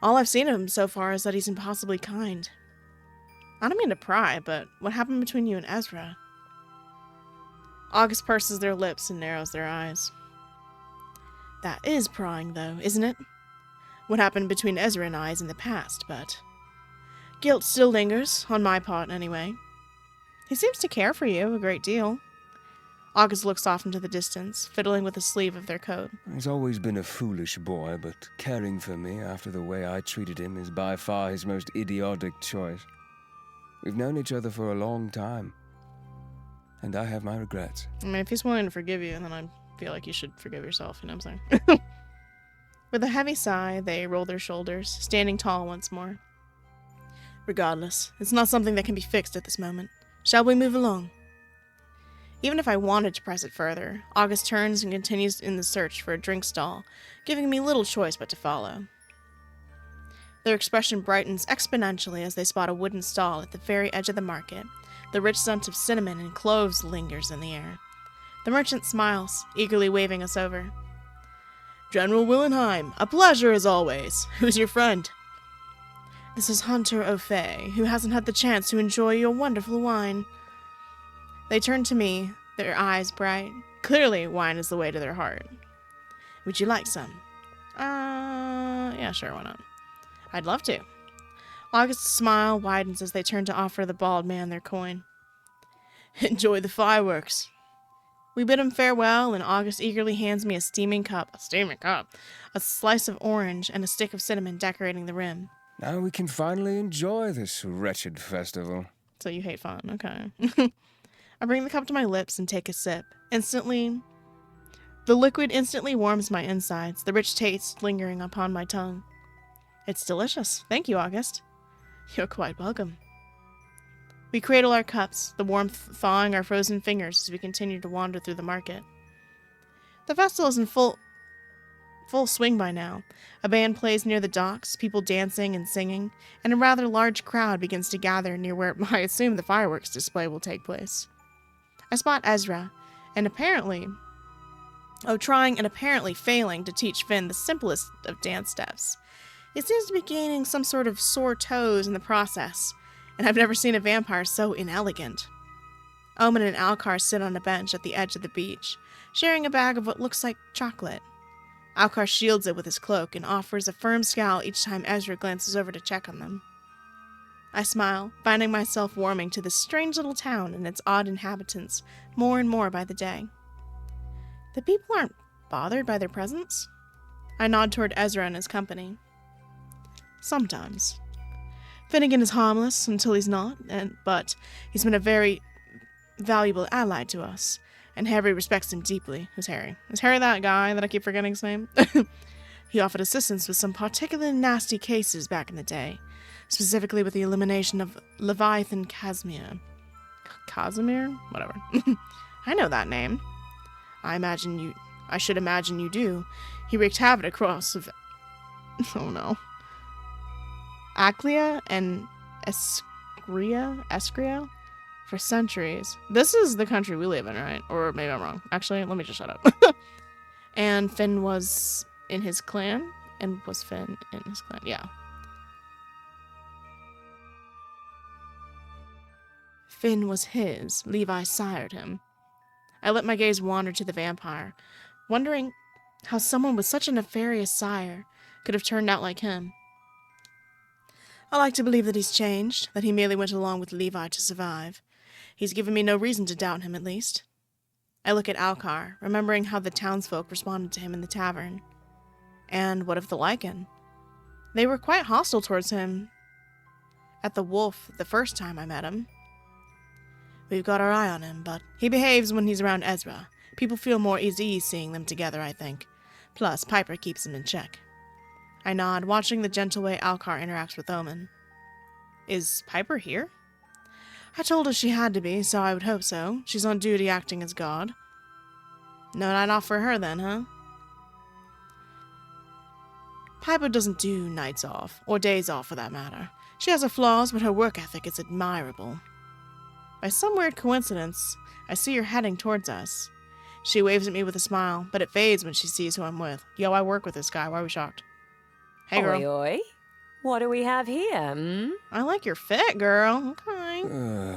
All I've seen of him so far is that he's impossibly kind. I don't mean to pry, but what happened between you and Ezra? August purses their lips and narrows their eyes. That is prying, though, isn't it? What happened between Ezra and I is in the past, but... guilt still lingers, on my part anyway. He seems to care for you a great deal. August looks off into the distance, fiddling with the sleeve of their coat. He's always been a foolish boy, but caring for me after the way I treated him is by far his most idiotic choice. We've known each other for a long time, and I have my regrets. I mean, if he's willing to forgive you, then I feel like you should forgive yourself, you know what I'm saying? With a heavy sigh, they roll their shoulders, standing tall once more. Regardless, it's not something that can be fixed at this moment. Shall we move along? Even if I wanted to press it further, August turns and continues in the search for a drink stall, giving me little choice but to follow. Their expression brightens exponentially as they spot a wooden stall at the very edge of the market. The rich scent of cinnamon and cloves lingers in the air. The merchant smiles, eagerly waving us over. General Willenheim, a pleasure as always. Who's your friend? This is Hunter O'Fay, who hasn't had the chance to enjoy your wonderful wine. They turn to me, their eyes bright. Clearly, wine is the way to their heart. Would you like some? Yeah, sure, why not? I'd love to. August's smile widens as they turn to offer the bald man their coin. Enjoy the fireworks. We bid him farewell, and August eagerly hands me a steaming cup, a slice of orange, and a stick of cinnamon decorating the rim. Now we can finally enjoy this wretched festival. So you hate fun, okay. I bring the cup to my lips and take a sip. The liquid instantly warms my insides, the rich taste lingering upon my tongue. It's delicious. Thank you, August. You're quite welcome. We cradle our cups, the warmth thawing our frozen fingers as we continue to wander through the market. The festival is in full swing by now. A band plays near the docks, people dancing and singing, and a rather large crowd begins to gather near where I assume the fireworks display will take place. I spot Ezra, trying and apparently failing to teach Finn the simplest of dance steps. He seems to be gaining some sort of sore toes in the process, and I've never seen a vampire so inelegant. Omen and Alcar sit on a bench at the edge of the beach, sharing a bag of what looks like chocolate. Alcar shields it with his cloak and offers a firm scowl each time Ezra glances over to check on them. I smile, finding myself warming to this strange little town and its odd inhabitants more and more by the day. The people aren't bothered by their presence? I nod toward Ezra and his company. Sometimes. Finnegan is harmless until he's not, but he's been a very valuable ally to us, and Harry respects him deeply. Who's Harry? Is Harry that guy that I keep forgetting his name? He offered assistance with some particularly nasty cases back in the day, specifically with the elimination of Leviathan Casimir. Casimir? Whatever. I know that name. I should imagine you do. He wreaked havoc across oh no. Aclea and Escria for centuries. This is the country we live in, right? Or maybe I'm wrong. Actually, let me just shut up. And Finn was in his clan? And was Finn in his clan? Yeah. Finn was his. Levi sired him. I let my gaze wander to the vampire, wondering how someone with such a nefarious sire could have turned out like him. I like to believe that he's changed, that he merely went along with Levi to survive. He's given me no reason to doubt him, at least. I look at Alcar, remembering how the townsfolk responded to him in the tavern. And what of the Lycan? They were quite hostile towards him at the Wolf the first time I met him. We've got our eye on him, but he behaves when he's around Ezra. People feel more easy seeing them together, I think. Plus, Piper keeps him in check. I nod, watching the gentle way Alcar interacts with Omen. Is Piper here? I told her she had to be, so I would hope so. She's on duty acting as guard. No night off for her then, huh? Piper doesn't do nights off, or days off for that matter. She has her flaws, but her work ethic is admirable. By some weird coincidence, I see her heading towards us. She waves at me with a smile, but it fades when she sees who I'm with. Yo, I work with this guy. Why are we shocked? Hey, girl. Oi, oi. What do we have here, I like your fit, girl. Okay.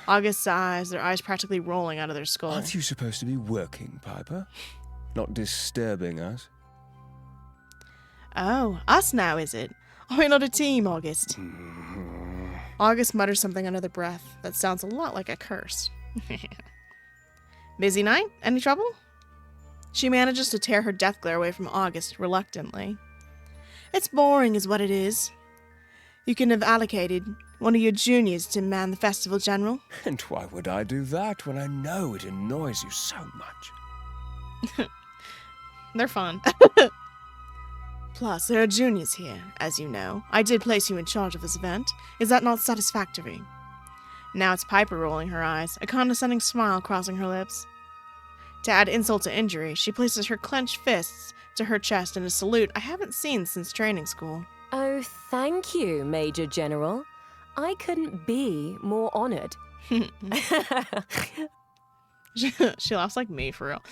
August sighs, their eyes practically rolling out of their skull. Aren't you supposed to be working, Piper? Not disturbing us? Oh, us now, is it? Are we not a team, August? August mutters something under their breath that sounds a lot like a curse. Busy night? Any trouble? She manages to tear her death glare away from August reluctantly. It's boring is what it is. You can have allocated one of your juniors to man the festival, General. And why would I do that when I know it annoys you so much? They're fun. Plus, there are juniors here, as you know. I did place you in charge of this event. Is that not satisfactory? Now it's Piper rolling her eyes, a condescending smile crossing her lips. To add insult to injury, she places her clenched fists to her chest in a salute I haven't seen since training school. Oh, thank you, Major General. I couldn't be more honored. She laughs like me, for real.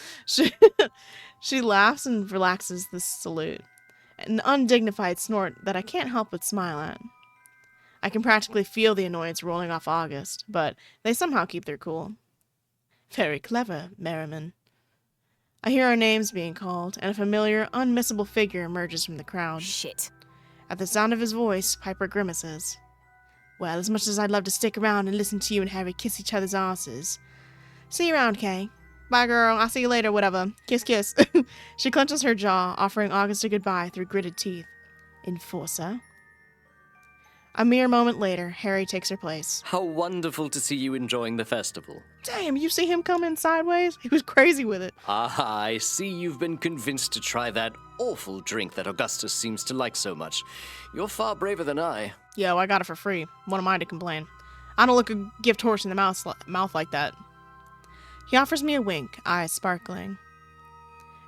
She laughs and relaxes the salute. An undignified snort that I can't help but smile at. I can practically feel the annoyance rolling off August, but they somehow keep their cool. Very clever, Merriman. I hear our names being called, and a familiar, unmissable figure emerges from the crowd. Shit. At the sound of his voice, Piper grimaces. Well, as much as I'd love to stick around and listen to you and Harry kiss each other's asses. See you around, Kay. Bye, girl. I'll see you later, whatever. Kiss, kiss. She clenches her jaw, offering August a goodbye through gritted teeth. Enforcer. A mere moment later, Harry takes her place. How wonderful to see you enjoying the festival. Damn, you see him come in sideways? He was crazy with it. Ah, I see you've been convinced to try that awful drink that Augustus seems to like so much. You're far braver than I. Yo, I got it for free. What am I to complain? I don't look a gift horse in the mouth like that. He offers me a wink, eyes sparkling.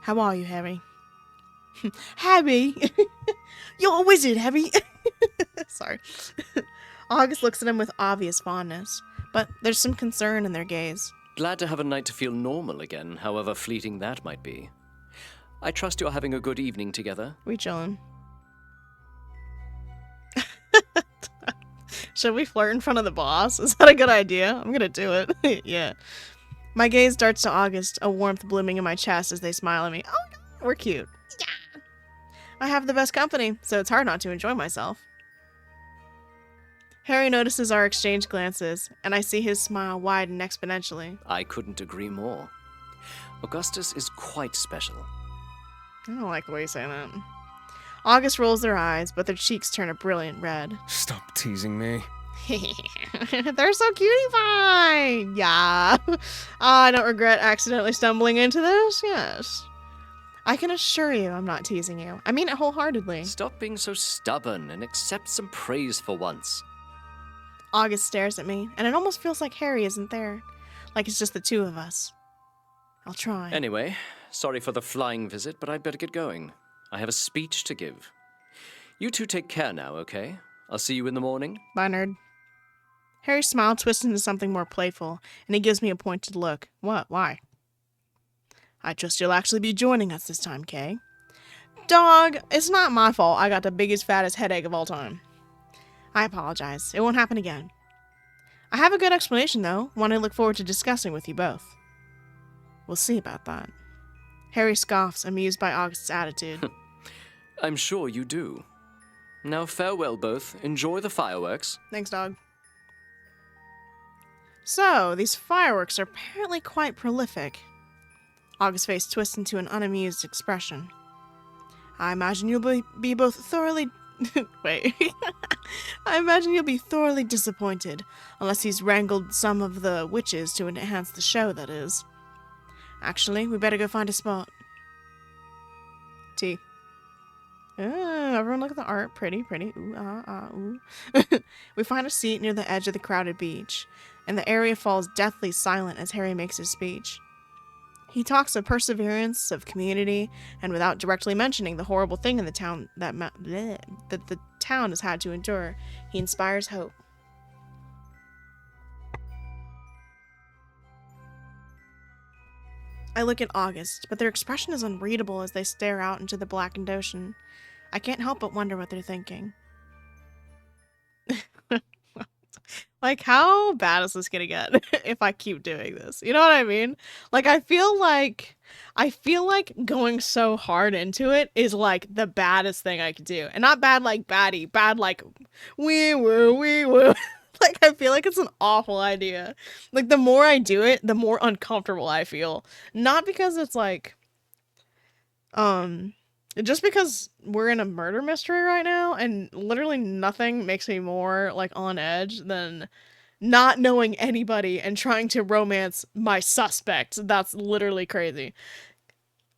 How are you, Harry? Harry? You're a wizard, Harry. Sorry. August looks at him with obvious fondness, but there's some concern in their gaze. Glad to have a night to feel normal again, however fleeting that might be. I trust you're having a good evening together. We chillin'. Should we flirt in front of the boss? Is that a good idea? I'm gonna do it. Yeah. My gaze darts to August, a warmth blooming in my chest as they smile at me. Oh, we're cute. Yeah. I have the best company, so it's hard not to enjoy myself. Harry notices our exchanged glances, and I see his smile widen exponentially. I couldn't agree more. Augustus is quite special. I don't like the way you say that. August rolls their eyes, but their cheeks turn a brilliant red. Stop teasing me. They're so cutie pie! Yeah. I don't regret accidentally stumbling into this, yes. I can assure you I'm not teasing you. I mean it wholeheartedly. Stop being so stubborn and accept some praise for once. August stares at me, and it almost feels like Harry isn't there. Like it's just the two of us. I'll try. Anyway, sorry for the flying visit, but I'd better get going. I have a speech to give. You two take care now, okay? I'll see you in the morning. Bye, nerd. Harry's smile twists into something more playful, and he gives me a pointed look. What? Why? I trust you'll actually be joining us this time, Kay. Dog, it's not my fault I got the biggest, fattest headache of all time. I apologize. It won't happen again. I have a good explanation, though, one I look forward to discussing with you both. We'll see about that. Harry scoffs, amused by August's attitude. I'm sure you do. Now farewell both. Enjoy the fireworks. Thanks, dog. So, these fireworks are apparently quite prolific. August's face twists into an unamused expression. I imagine you'll be both thoroughly... Wait. I imagine you'll be thoroughly disappointed, unless he's wrangled some of the witches to enhance the show, that is. Actually, we better go find a spot. T. Everyone look at the art. Pretty, pretty. Ooh, ooh. We find a seat near the edge of the crowded beach, and the area falls deathly silent as Harry makes his speech. He talks of perseverance, of community, and without directly mentioning the horrible thing in the town that the town has had to endure, he inspires hope. I look at August, but their expression is unreadable as they stare out into the blackened ocean. I can't help but wonder what they're thinking. Like, how bad is this gonna get if I keep doing this? You know what I mean? Like, I feel like going so hard into it is like the baddest thing I could do. And not bad like baddie, bad like wee woo. Like, I feel like it's an awful idea. Like, the more I do it, the more uncomfortable I feel. Not because it's like, just because we're in a murder mystery right now, and literally nothing makes me more, like, on edge than not knowing anybody and trying to romance my suspect. That's literally crazy.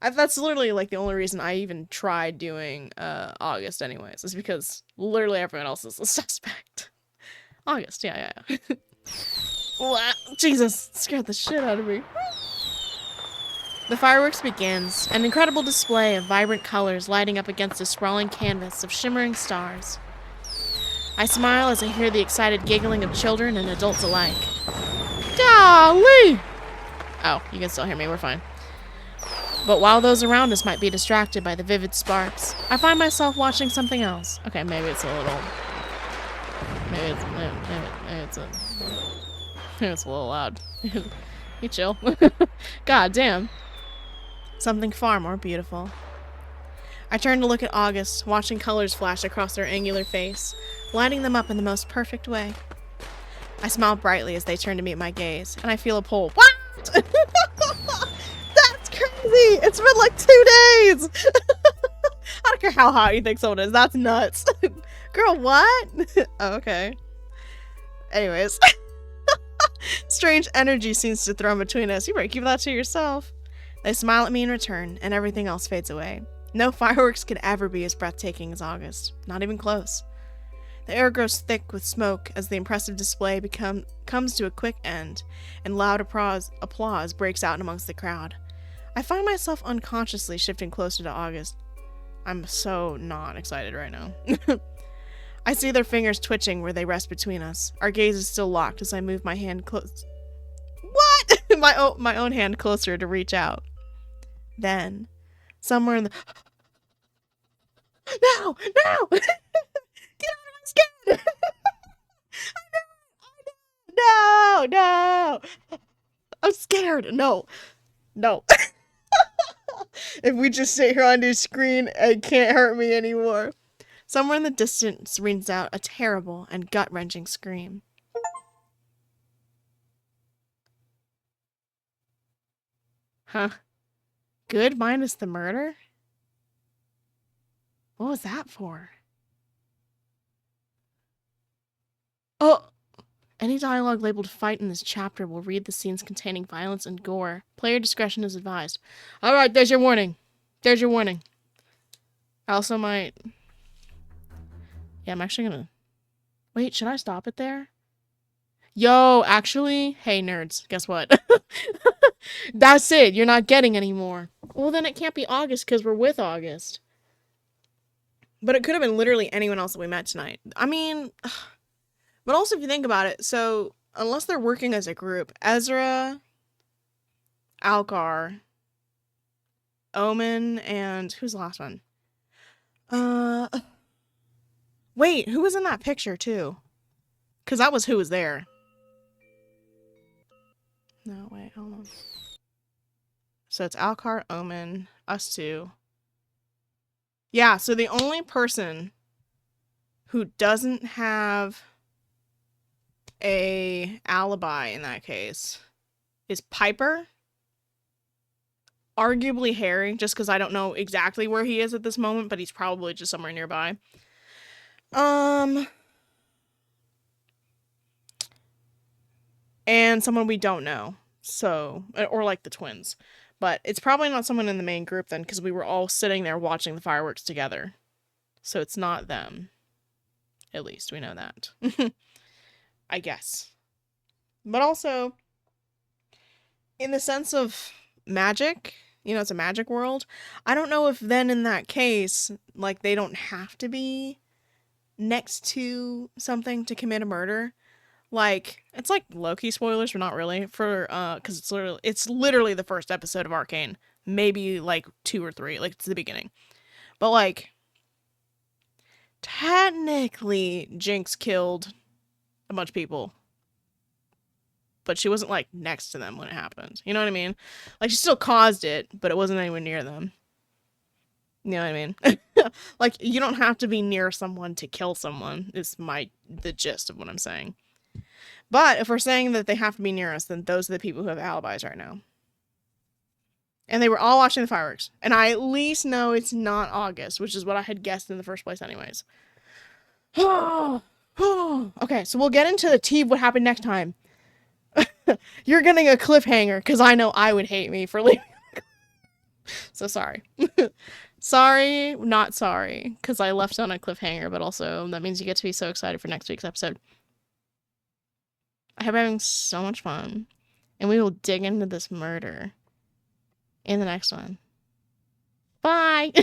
That's literally, like, the only reason I even tried doing, August anyways, is because literally everyone else is a suspect. August, yeah. Wow, Jesus, scared the shit out of me. The fireworks begins, an incredible display of vibrant colors lighting up against a sprawling canvas of shimmering stars. I smile as I hear the excited giggling of children and adults alike. Golly! Oh, you can still hear me, we're fine. But while those around us might be distracted by the vivid sparks, I find myself watching something else. Okay, maybe it's a little... Maybe it's a little loud. You chill. God damn. Something far more beautiful. I turn to look at August, watching colors flash across her angular face, lighting them up in the most perfect way. I smile brightly as they turn to meet my gaze, and I feel a pull. What? That's crazy! It's been like 2 days! I don't care how hot you think someone is, that's nuts. Girl, what? Oh, okay. Anyways. Strange energy seems to throw between us. You better keep that to yourself. They smile at me in return, and everything else fades away. No fireworks could ever be as breathtaking as August. Not even close. The air grows thick with smoke as the impressive display comes to a quick end, and loud applause breaks out amongst the crowd. I find myself unconsciously shifting closer to August. I'm so not excited right now. I see their fingers twitching where they rest between us. Our gaze is still locked as I move my hand close. What? my own hand closer to reach out. Then, somewhere in the... No! Get out of my skin! No! I'm scared. No. If we just sit here on this screen, it can't hurt me anymore. Somewhere in the distance rings out a terrible and gut-wrenching scream. Huh? Good minus the murder? What was that for? Oh! Any dialogue labeled fight in this chapter will read the scenes containing violence and gore. Player discretion is advised. Alright, there's your warning. There's your warning. I also might... Yeah, I'm actually gonna... Wait, should I stop it there? Yo, actually... Hey, nerds, guess what? That's it, you're not getting any more. Well, then it can't be August because we're with August. But it could have been literally anyone else that we met tonight. I mean... But also, if you think about it, so unless they're working as a group, Ezra, Alcar, Omen, and who's the last one? Wait, who was in that picture too? Because that was who was there. No, wait, hold on. So it's Alcar, Omen, us two. Yeah, so the only person who doesn't have a alibi in that case is Piper, arguably Harry, just because I don't know exactly where he is at this moment, but he's probably just somewhere nearby. And someone we don't know, so, or like the twins, but it's probably not someone in the main group then, because we were all sitting there watching the fireworks together, so it's not them. At least we know that. I guess. But also, in the sense of magic, you know, it's a magic world. I don't know if then in that case, like, they don't have to be next to something to commit a murder. Like, it's like Loki spoilers, but not really, for, because it's literally the first episode of Arcane. Maybe, like, 2 or 3, like, it's the beginning. But, like, technically, Jinx killed a bunch of people, but she wasn't like next to them when it happened. You know what I mean? Like, she still caused it, but it wasn't anywhere near them. You know what I mean? Like, you don't have to be near someone to kill someone, is the gist of what I'm saying. But if we're saying that they have to be near us, then those are the people who have alibis right now. And they were all watching the fireworks. And I at least know it's not August, which is what I had guessed in the first place anyways. Okay, so we'll get into the tea of what happened next time. You're getting a cliffhanger, because I know I would hate me for leaving. So sorry. Sorry, not sorry, because I left on a cliffhanger, but also that means you get to be so excited for next week's episode. I hope you're having so much fun, and we will dig into this murder in the next one. Bye!